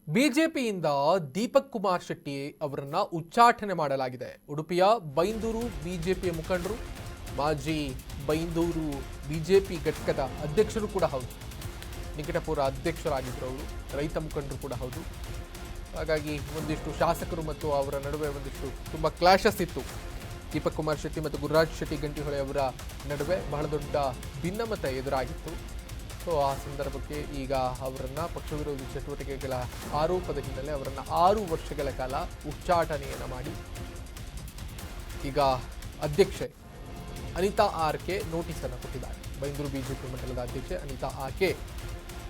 ಬಿಜೆಪಿಯಿಂದ ದೀಪಕ್ ಕುಮಾರ್ ಶೆಟ್ಟಿ ಅವರನ್ನ ಉಚ್ಚಾಟನೆ ಮಾಡಲಾಗಿದೆ. ಉಡುಪಿಯ ಬೈಂದೂರು ಬಿಜೆಪಿಯ ಮುಖಂಡರು, ಮಾಜಿ ಬೈಂದೂರು ಬಿಜೆಪಿ ಘಟಕದ ಅಧ್ಯಕ್ಷರು ಕೂಡ ಹೌದು, ನಿಕಟಪೂರ ಅಧ್ಯಕ್ಷರಾಗಿದ್ದರು ಅವರು, ರೈತ ಮುಖಂಡರು ಕೂಡ ಹೌದು. ಹಾಗಾಗಿ ಒಂದಿಷ್ಟು ಶಾಸಕರು ಮತ್ತು ಅವರ ನಡುವೆ ಒಂದಿಷ್ಟು ತುಂಬ ಕ್ಲಾಶಸ್ ಇತ್ತು. ದೀಪಕ್ ಕುಮಾರ್ ಶೆಟ್ಟಿ ಮತ್ತು ಗುರುರಾಜ್ ಶೆಟ್ಟಿ ಗಂಟಿಹೊಳೆ ಅವರ ನಡುವೆ ಬಹಳ ದೊಡ್ಡ ಭಿನ್ನಮತ ಎದುರಾಗಿತ್ತು. ಸೊ ಆ ಸಂದರ್ಭಕ್ಕೆ ಈಗ ಅವರನ್ನ ಪಕ್ಷ ವಿರೋಧಿ ಚಟುವಟಿಕೆಗಳ ಆರೋಪದ ಹಿನ್ನೆಲೆ ಅವರನ್ನ 6 ವರ್ಷಗಳ ಕಾಲ ಉಚ್ಚಾಟನೆಯನ್ನು ಮಾಡಿ ಈಗ ಅಧ್ಯಕ್ಷೆ ಅನಿತಾ ಆರ್ಕೆ ನೋಟಿಸನ್ನು ಕೊಟ್ಟಿದ್ದಾರೆ. ಬೈಂದೂರು ಬಿಜೆಪಿ ಮಂಡಲದ ಅಧ್ಯಕ್ಷೆ ಅನಿತಾ ಆರ್ಕೆ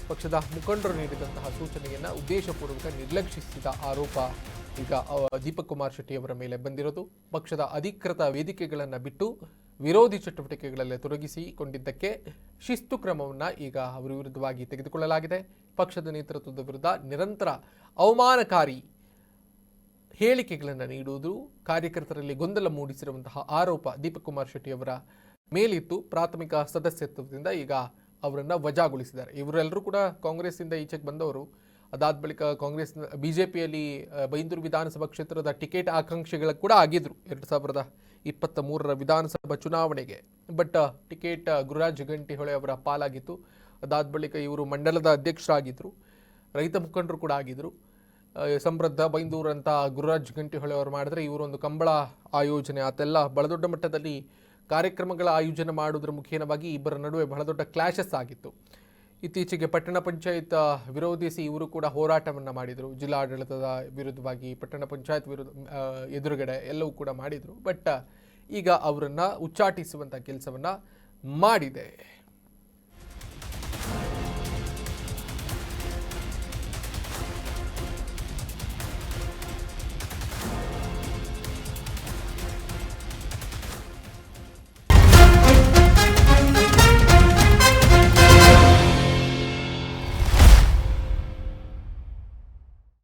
ಪಕ್ಷದ ಮುಖಂಡರು ನೀಡಿದಂತಹ ಸೂಚನೆಯನ್ನು ಉದ್ದೇಶಪೂರ್ವಕ ನಿರ್ಲಕ್ಷಿಸಿದ ಆರೋಪ ಈಗ ದೀಪಕ್ ಕುಮಾರ್ ಶೆಟ್ಟಿ ಅವರ ಮೇಲೆ ಬಂದಿರೋದು. ಪಕ್ಷದ ಅಧಿಕೃತ ವೇದಿಕೆಗಳನ್ನು ಬಿಟ್ಟು ವಿರೋಧಿ ಚಟುವಟಿಕೆಗಳಲ್ಲಿ ತೊಡಗಿಸಿಕೊಂಡಿದ್ದಕ್ಕೆ ಶಿಸ್ತು ಕ್ರಮವನ್ನು ಈಗ ಅವರ ವಿರುದ್ಧವಾಗಿ ತೆಗೆದುಕೊಳ್ಳಲಾಗಿದೆ. ಪಕ್ಷದ ನೇತೃತ್ವದ ವಿರುದ್ಧ ನಿರಂತರ ಅವಮಾನಕಾರಿ ಹೇಳಿಕೆಗಳನ್ನು ನೀಡುವುದು, ಕಾರ್ಯಕರ್ತರಲ್ಲಿ ಗೊಂದಲ ಮೂಡಿಸಿರುವಂತಹ ಆರೋಪ ದೀಪಕ್ ಕುಮಾರ್ ಶೆಟ್ಟಿ ಅವರ ಮೇಲಿತ್ತು. ಪ್ರಾಥಮಿಕ ಸದಸ್ಯತ್ವದಿಂದ ಈಗ ಅವರನ್ನು ವಜಾಗೊಳಿಸಿದ್ದಾರೆ. ಇವರೆಲ್ಲರೂ ಕೂಡ ಕಾಂಗ್ರೆಸ್ಸಿಂದ ಈಚೆಗೆ ಬಂದವರು. ಅದಾದ ಬಳಿಕ ಕಾಂಗ್ರೆಸ್ ಬಿಜೆಪಿಯಲ್ಲಿ ಬೈಂದೂರು ವಿಧಾನಸಭಾ ಕ್ಷೇತ್ರದ ಟಿಕೆಟ್ ಆಕಾಂಕ್ಷಿಗಳ ಕೂಡ ಆಗಿದ್ರು 2023ರ ವಿಧಾನಸಭಾ ಚುನಾವಣೆಗೆ. ಬಟ್ ಟಿಕೆಟ್ ಗುರುರಾಜ್ ಗಂಟಿಹೊಳೆ ಅವರ ಪಾಲಾಗಿತ್ತು. ಅದಾದ ಬಳಿಕ ಇವರು ಮಂಡಲದ ಅಧ್ಯಕ್ಷರಾಗಿದ್ದರು, ರೈತ ಮುಖಂಡರು ಕೂಡ ಆಗಿದ್ದರು. ಸಮೃದ್ಧ ಬೈಂದೂರು ಅಂತ ಗುರುರಾಜ್ ಗಂಟಿಹೊಳೆ ಅವರು ಮಾಡಿದ್ರೆ ಇವರೊಂದು ಕಂಬಳ ಆಯೋಜನೆ ಆತೆಲ್ಲ ಬಹಳ ದೊಡ್ಡ ಮಟ್ಟದಲ್ಲಿ ಕಾರ್ಯಕ್ರಮಗಳ ಆಯೋಜನೆ ಮಾಡುವುದರ ಮುಖೇನವಾಗಿ ಇಬ್ಬರ ನಡುವೆ ಬಹಳ ದೊಡ್ಡ ಕ್ಲಾಶಸ್ ಆಗಿತ್ತು. ಇತ್ತೀಚೆಗೆ ಪಟ್ಟಣ ಪಂಚಾಯತ್ ವಿರೋಧಿಸಿ ಇವರು ಕೂಡ ಹೋರಾಟವನ್ನು ಮಾಡಿದರು. ಜಿಲ್ಲಾಡಳಿತದ ವಿರುದ್ಧವಾಗಿ ಪಟ್ಟಣ ಪಂಚಾಯತ್ ಎದುರುಗಡೆ ಎಲ್ಲವೂ ಕೂಡ ಮಾಡಿದರು. ಬಟ್ ಈಗ ಅವರನ್ನು ಉಚ್ಚಾಟಿಸುವಂಥ ಕೆಲಸವನ್ನು ಮಾಡಿದೆ.